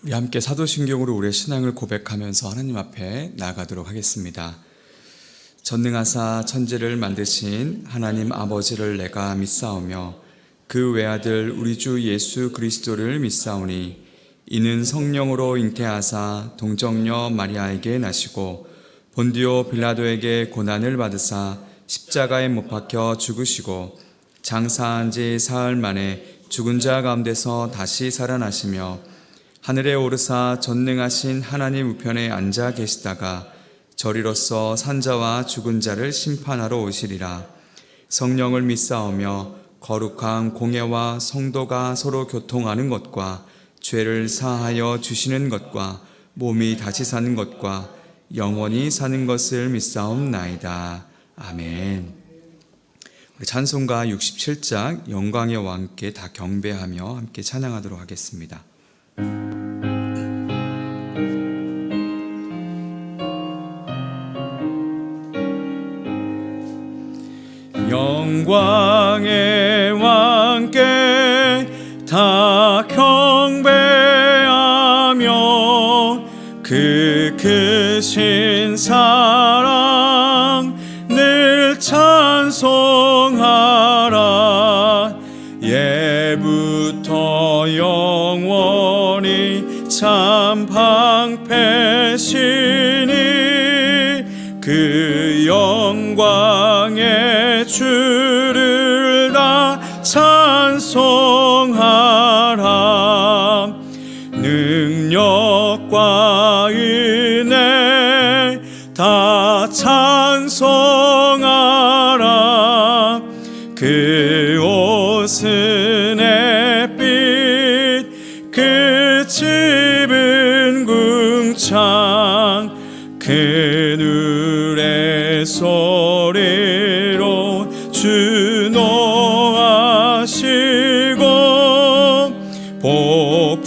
우리 함께 사도신경으로 우리의 신앙을 고백하면서 하나님 앞에 나아가도록 하겠습니다. 전능하사 천지를 만드신 하나님 아버지를 내가 믿사오며 그 외아들 우리 주 예수 그리스도를 믿사오니 이는 성령으로 잉태하사 동정녀 마리아에게 나시고 본디오 빌라도에게 고난을 받으사 십자가에 못 박혀 죽으시고 장사한 지 사흘 만에 죽은 자 가운데서 다시 살아나시며 하늘에 오르사 전능하신 하나님 우편에 앉아 계시다가 저리로서 산자와 죽은 자를 심판하러 오시리라. 성령을 믿사오며 거룩한 공예와 성도가 서로 교통하는 것과 죄를 사하여 주시는 것과 몸이 다시 사는 것과 영원히 사는 것을 믿사옵나이다. 아멘. 우리 찬송가 67장 영광의 왕께 다 경배하며 함께 찬양하도록 하겠습니다. 영광의 왕께 다 경배하며 그 크신 사랑 늘 찬송하라. 예부터 영원히 참 방패시니 그 영광의 주를 다 찬송하라. 능력과 은혜 다 찬송하라. 그 옷은 햇빛 그 집은 궁창 그늘의 소리로 주노하시고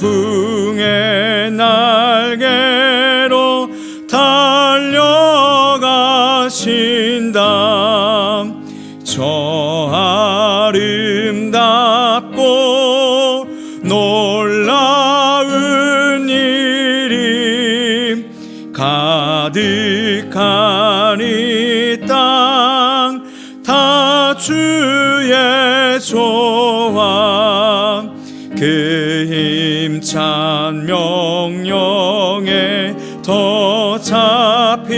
폭풍의 날개로 달려가신다. 저 아름답고 놀라운 일이 가득한 이 땅 다 주의 조화 그 힘찬 명령에 더 잡히나니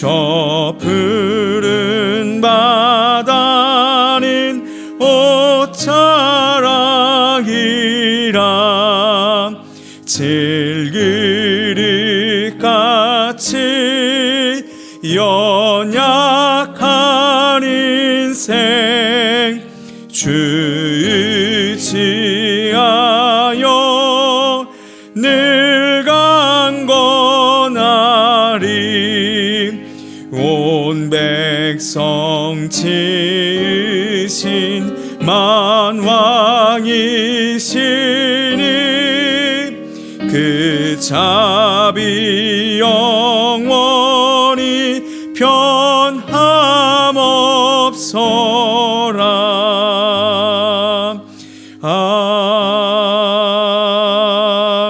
저 푸른 바다는 옷자락이라. 질그릇 같이 연약한 인생 주 의지하여 늘 강건하리. 온 백성 지으신 만왕이시니 그 자비 영원히 변함없어라.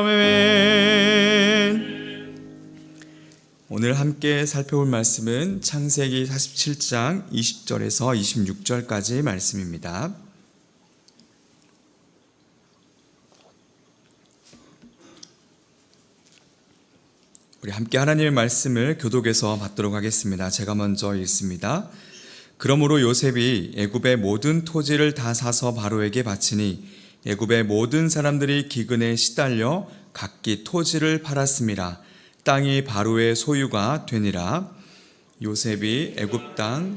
아멘. 오늘 함께 살펴볼 말씀은 창세기 47장 20절에서 26절까지 말씀입니다. 우리 함께 하나님의 말씀을 교독해서 받도록 하겠습니다. 제가 먼저 읽습니다. 그러므로 요셉이 애굽의 모든 토지를 다 사서 바로에게 바치니 애굽의 모든 사람들이 기근에 시달려 각기 토지를 팔았음이라. 땅이 바로의 소유가 되니라. 요셉이 애굽 땅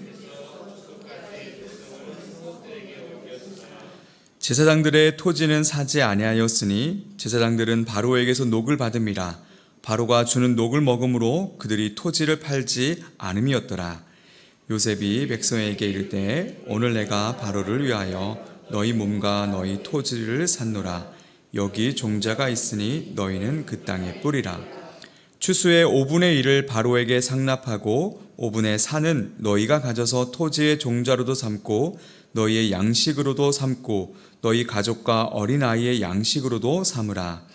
제사장들의 토지는 사지 아니하였으니 제사장들은 바로에게서 녹을 받음이라. 바로가 주는 녹을 먹음으로 그들이 토지를 팔지 않음이었더라. 요셉이 백성에게 이르되 오늘 내가 바로를 위하여 너희 몸과 너희 토지를 샀노라. 여기 종자가 있으니 너희는 그 땅에 뿌리라. 추수의 5분의 1을 바로에게 상납하고 5분의 4는 너희가 가져서 토지의 종자로도 삼고 너희의 양식으로도 삼고 너희 가족과 어린아이의 양식으로도 삼으라.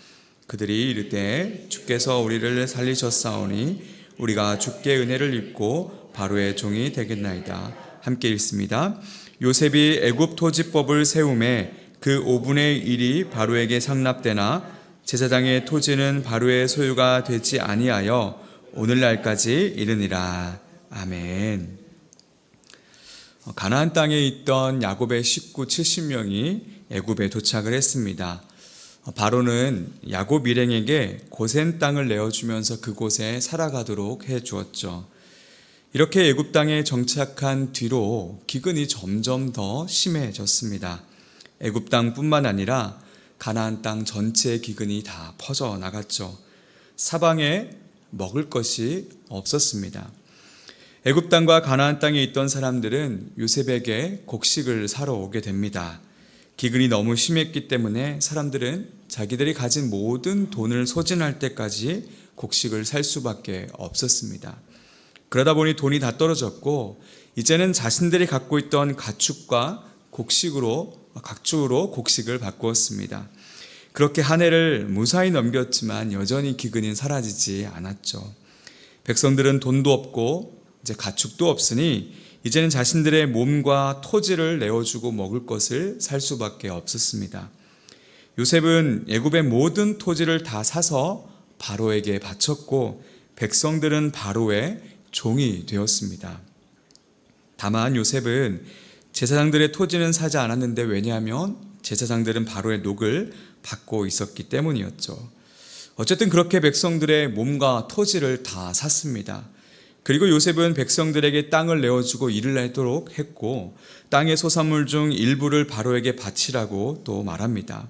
그들이 이르되 주께서 우리를 살리셨사오니 우리가 주께 은혜를 입고 바로의 종이 되겠나이다. 함께 읽습니다. 요셉이 애굽 토지법을 세우매 그 5분의 1이 바로에게 상납되나 제사장의 토지는 바로의 소유가 되지 아니하여 오늘날까지 이르니라. 아멘. 가나안 땅에 있던 야곱의 식구 70명이 애굽에 도착을 했습니다. 바로는 야곱 일행에게 고센 땅을 내어주면서 그곳에 살아가도록 해주었죠. 이렇게 애굽 땅에 정착한 뒤로 기근이 점점 더 심해졌습니다. 애굽 땅뿐만 아니라 가나안 땅 전체의 기근이 다 퍼져 나갔죠. 사방에 먹을 것이 없었습니다. 애굽 땅과 가나안 땅에 있던 사람들은 요셉에게 곡식을 사러 오게 됩니다. 기근이 너무 심했기 때문에 사람들은 자기들이 가진 모든 돈을 소진할 때까지 곡식을 살 수밖에 없었습니다. 그러다 보니 돈이 다 떨어졌고 이제는 자신들이 갖고 있던 가축과 각축으로 곡식을 바꾸었습니다. 그렇게 한 해를 무사히 넘겼지만 여전히 기근이 사라지지 않았죠. 백성들은 돈도 없고 이제 가축도 없으니 이제는 자신들의 몸과 토지를 내어주고 먹을 것을 살 수밖에 없었습니다. 요셉은 애굽의 모든 토지를 다 사서 바로에게 바쳤고 백성들은 바로의 종이 되었습니다. 다만 요셉은 제사장들의 토지는 사지 않았는데 왜냐하면 제사장들은 바로의 녹을 받고 있었기 때문이었죠. 어쨌든 그렇게 백성들의 몸과 토지를 다 샀습니다. 그리고 요셉은 백성들에게 땅을 내어주고 일을 하도록 했고 땅의 소산물 중 일부를 바로에게 바치라고 또 말합니다.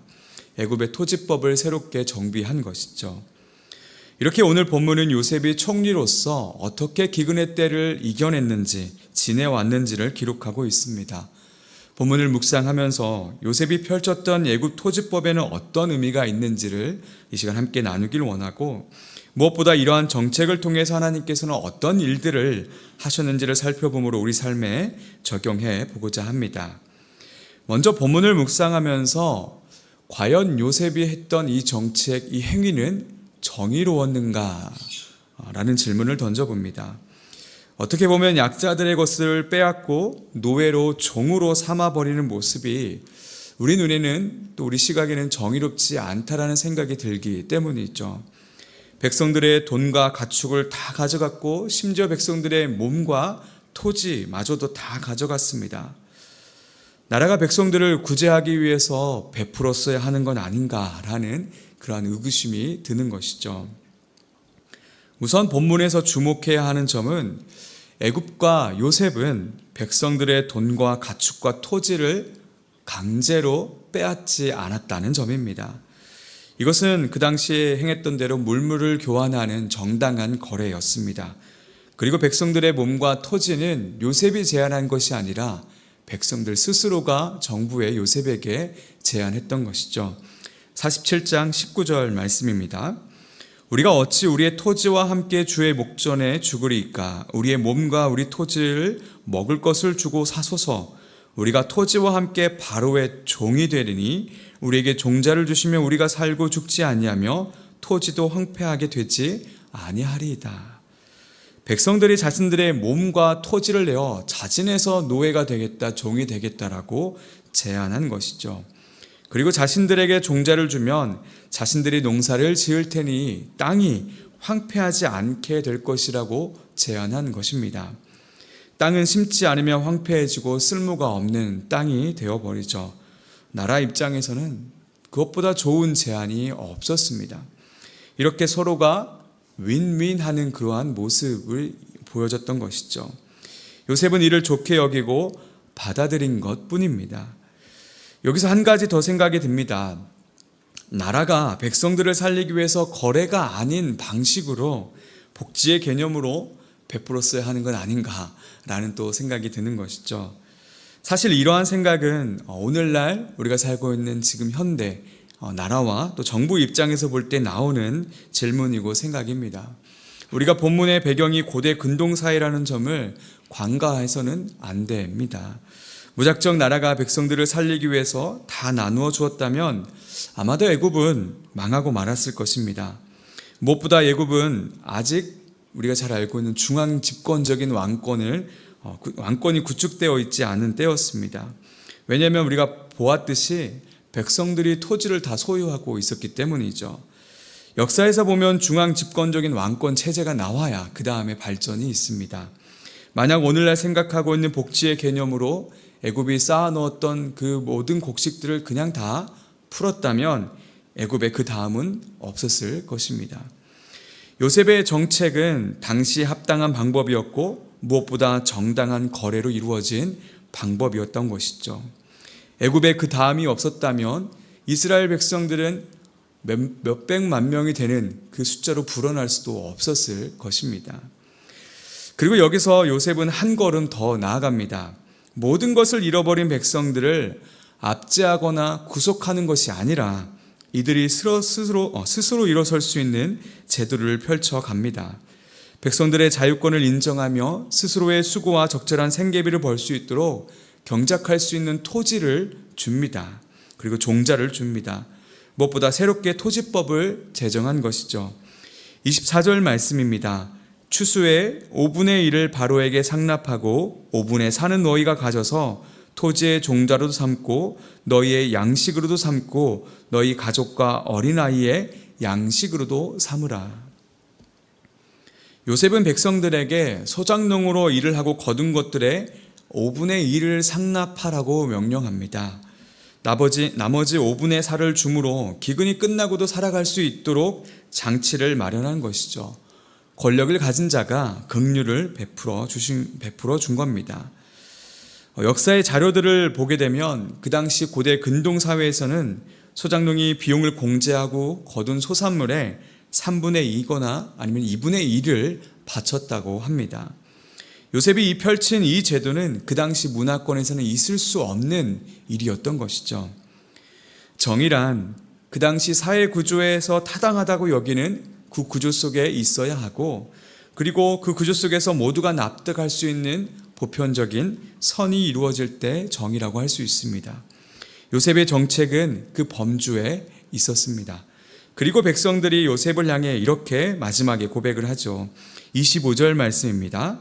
애굽의 토지법을 새롭게 정비한 것이죠. 이렇게 오늘 본문은 요셉이 총리로서 어떻게 기근의 때를 이겨냈는지 지내왔는지를 기록하고 있습니다. 본문을 묵상하면서 요셉이 펼쳤던 애굽 토지법에는 어떤 의미가 있는지를 이 시간 함께 나누길 원하고 무엇보다 이러한 정책을 통해서 하나님께서는 어떤 일들을 하셨는지를 살펴보므로 우리 삶에 적용해 보고자 합니다. 먼저 본문을 묵상하면서 과연 요셉이 했던 이 정책, 이 행위는 정의로웠는가? 라는 질문을 던져봅니다. 어떻게 보면 약자들의 것을 빼앗고 노예로 종으로 삼아버리는 모습이 우리 눈에는 또 우리 시각에는 정의롭지 않다라는 생각이 들기 때문이죠. 백성들의 돈과 가축을 다 가져갔고 심지어 백성들의 몸과 토지마저도 다 가져갔습니다. 나라가 백성들을 구제하기 위해서 베풀었어야 하는 건 아닌가라는 그러한 의구심이 드는 것이죠. 우선 본문에서 주목해야 하는 점은 애굽과 요셉은 백성들의 돈과 가축과 토지를 강제로 빼앗지 않았다는 점입니다. 이것은 그 당시에 행했던 대로 물물을 교환하는 정당한 거래였습니다. 그리고 백성들의 몸과 토지는 요셉이 제안한 것이 아니라 백성들 스스로가 정부의 요셉에게 제안했던 것이죠. 47장 19절 말씀입니다. 우리가 어찌 우리의 토지와 함께 주의 목전에 죽으리이까? 우리의 몸과 우리 토지를 먹을 것을 주고 사소서. 우리가 토지와 함께 바로의 종이 되리니 우리에게 종자를 주시면 우리가 살고 죽지 아니하며 토지도 황폐하게 되지 아니하리이다. 백성들이 자신들의 몸과 토지를 내어 자진해서 노예가 되겠다, 종이 되겠다라고 제안한 것이죠. 그리고 자신들에게 종자를 주면 자신들이 농사를 지을 테니 땅이 황폐하지 않게 될 것이라고 제안한 것입니다. 땅은 심지 않으면 황폐해지고 쓸모가 없는 땅이 되어버리죠. 나라 입장에서는 그것보다 좋은 제안이 없었습니다. 이렇게 서로가 윈윈하는 그러한 모습을 보여줬던 것이죠. 요셉은 이를 좋게 여기고 받아들인 것뿐입니다. 여기서 한 가지 더 생각이 듭니다. 나라가 백성들을 살리기 위해서 거래가 아닌 방식으로 복지의 개념으로 베풀었어야 하는 건 아닌가라는 또 생각이 드는 것이죠. 사실 이러한 생각은 오늘날 우리가 살고 있는 지금 현대 나라와 또 정부 입장에서 볼 때 나오는 질문이고 생각입니다. 우리가 본문의 배경이 고대 근동사회라는 점을 관가해서는 안 됩니다. 무작정 나라가 백성들을 살리기 위해서 다 나누어 주었다면 아마도 애굽은 망하고 말았을 것입니다. 무엇보다 애굽은 아직 우리가 잘 알고 있는 중앙 집권적인 왕권이 구축되어 있지 않은 때였습니다. 왜냐하면 우리가 보았듯이 백성들이 토지를 다 소유하고 있었기 때문이죠. 역사에서 보면 중앙 집권적인 왕권 체제가 나와야 그 다음에 발전이 있습니다. 만약 오늘날 생각하고 있는 복지의 개념으로 애굽이 쌓아놓았던 그 모든 곡식들을 그냥 다 풀었다면 애굽의 그 다음은 없었을 것입니다. 요셉의 정책은 당시 합당한 방법이었고 무엇보다 정당한 거래로 이루어진 방법이었던 것이죠. 애굽의 그 다음이 없었다면 이스라엘 백성들은 몇백만 명이 되는 그 숫자로 불어날 수도 없었을 것입니다. 그리고 여기서 요셉은 한 걸음 더 나아갑니다. 모든 것을 잃어버린 백성들을 압제하거나 구속하는 것이 아니라 이들이 스스로 일어설 수 있는 제도를 펼쳐갑니다. 백성들의 자유권을 인정하며 스스로의 수고와 적절한 생계비를 벌 수 있도록 경작할 수 있는 토지를 줍니다. 그리고 종자를 줍니다. 무엇보다 새롭게 토지법을 제정한 것이죠. 24절 말씀입니다. 추수의 5분의 1을 바로에게 상납하고 5분의 4는 너희가 가져서 토지의 종자로도 삼고 너희의 양식으로도 삼고 너희 가족과 어린아이의 양식으로도 삼으라. 요셉은 백성들에게 소작농으로 일을 하고 거둔 것들의 5분의 1을 상납하라고 명령합니다. 나머지 5분의 4를 줌으로 기근이 끝나고도 살아갈 수 있도록 장치를 마련한 것이죠. 권력을 가진 자가 긍휼을 베풀어 준 겁니다. 역사의 자료들을 보게 되면 그 당시 고대 근동 사회에서는 소작농이 비용을 공제하고 거둔 소산물의 3분의 2거나 아니면 2분의 1을 바쳤다고 합니다. 요셉이 펼친 이 제도는 그 당시 문화권에서는 있을 수 없는 일이었던 것이죠. 정의란 그 당시 사회 구조에서 타당하다고 여기는 그 구조 속에 있어야 하고, 그리고 그 구조 속에서 모두가 납득할 수 있는 보편적인 선이 이루어질 때 정의라고 할 수 있습니다. 요셉의 정책은 그 범주에 있었습니다. 그리고 백성들이 요셉을 향해 이렇게 마지막에 고백을 하죠. 25절 말씀입니다.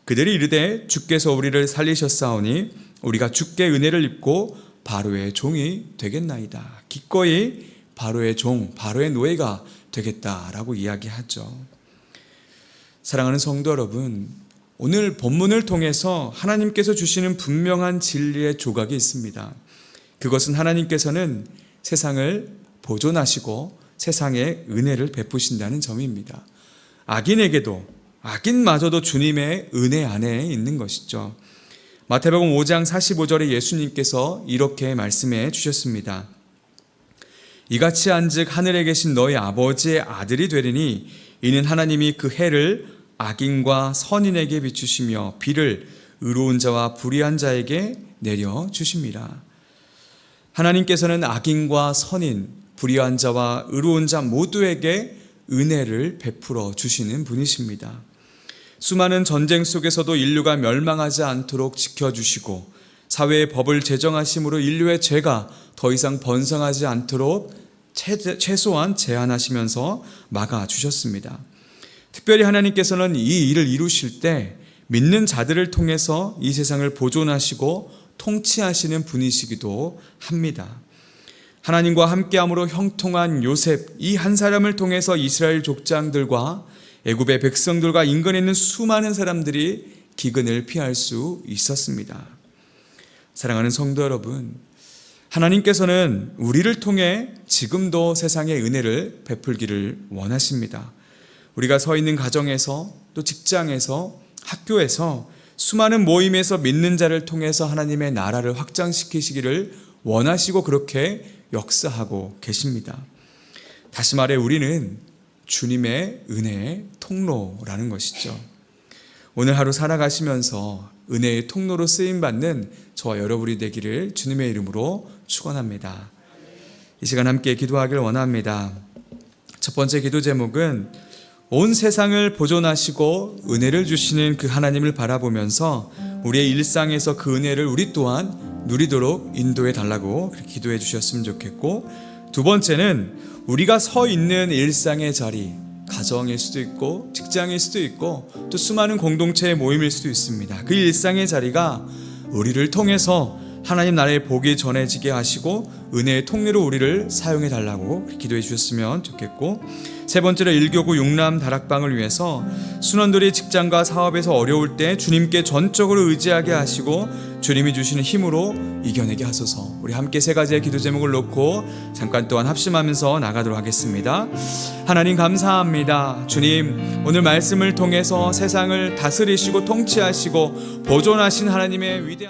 그들이 이르되 주께서 우리를 살리셨사오니 우리가 주께 은혜를 입고 바로의 종이 되겠나이다. 기꺼이 바로의 종, 바로의 노예가 되겠다라고 이야기하죠. 사랑하는 성도 여러분, 오늘 본문을 통해서 하나님께서 주시는 분명한 진리의 조각이 있습니다. 그것은 하나님께서는 세상을 보존하시고 세상에 은혜를 베푸신다는 점입니다. 악인마저도 주님의 은혜 안에 있는 것이죠. 마태복음 5장 45절에 예수님께서 이렇게 말씀해 주셨습니다. 이같이 한즉 하늘에 계신 너희 아버지의 아들이 되리니 이는 하나님이 그 해를 악인과 선인에게 비추시며 비를 의로운 자와 불의한 자에게 내려주심이라. 하나님께서는 악인과 선인, 불의한 자와 의로운 자 모두에게 은혜를 베풀어 주시는 분이십니다. 수많은 전쟁 속에서도 인류가 멸망하지 않도록 지켜주시고 사회의 법을 제정하심으로 인류의 죄가 더 이상 번성하지 않도록 최소한 제한하시면서 막아주셨습니다. 특별히 하나님께서는 이 일을 이루실 때 믿는 자들을 통해서 이 세상을 보존하시고 통치하시는 분이시기도 합니다. 하나님과 함께함으로 형통한 요셉, 이 한 사람을 통해서 이스라엘 족장들과 애굽의 백성들과 인근에 있는 수많은 사람들이 기근을 피할 수 있었습니다. 사랑하는 성도 여러분, 하나님께서는 우리를 통해 지금도 세상의 은혜를 베풀기를 원하십니다. 우리가 서 있는 가정에서, 또 직장에서, 학교에서, 수많은 모임에서 믿는 자를 통해서 하나님의 나라를 확장시키시기를 원하시고 그렇게 역사하고 계십니다. 다시 말해 우리는 주님의 은혜의 통로라는 것이죠. 오늘 하루 살아가시면서 은혜의 통로로 쓰임받는 저와 여러분이 되기를 주님의 이름으로 축원합니다. 이 시간 함께 기도하길 원합니다. 첫 번째 기도 제목은 온 세상을 보존하시고 은혜를 주시는 그 하나님을 바라보면서 우리의 일상에서 그 은혜를 우리 또한 누리도록 인도해 달라고 기도해 주셨으면 좋겠고, 두 번째는 우리가 서 있는 일상의 자리, 가정일 수도 있고 직장일 수도 있고 또 수많은 공동체의 모임일 수도 있습니다. 그 일상의 자리가 우리를 통해서 하나님 나라의 복이 전해지게 하시고 은혜의 통로로 우리를 사용해 달라고 기도해 주셨으면 좋겠고, 세 번째로 일교구 육남 다락방을 위해서 순원들이 직장과 사업에서 어려울 때 주님께 전적으로 의지하게 하시고 주님이 주시는 힘으로 이겨내게 하소서. 우리 함께 세 가지의 기도 제목을 놓고 잠깐 동안 합심하면서 나가도록 하겠습니다. 하나님 감사합니다. 주님, 오늘 말씀을 통해서 세상을 다스리시고 통치하시고 보존하신 하나님의 위대한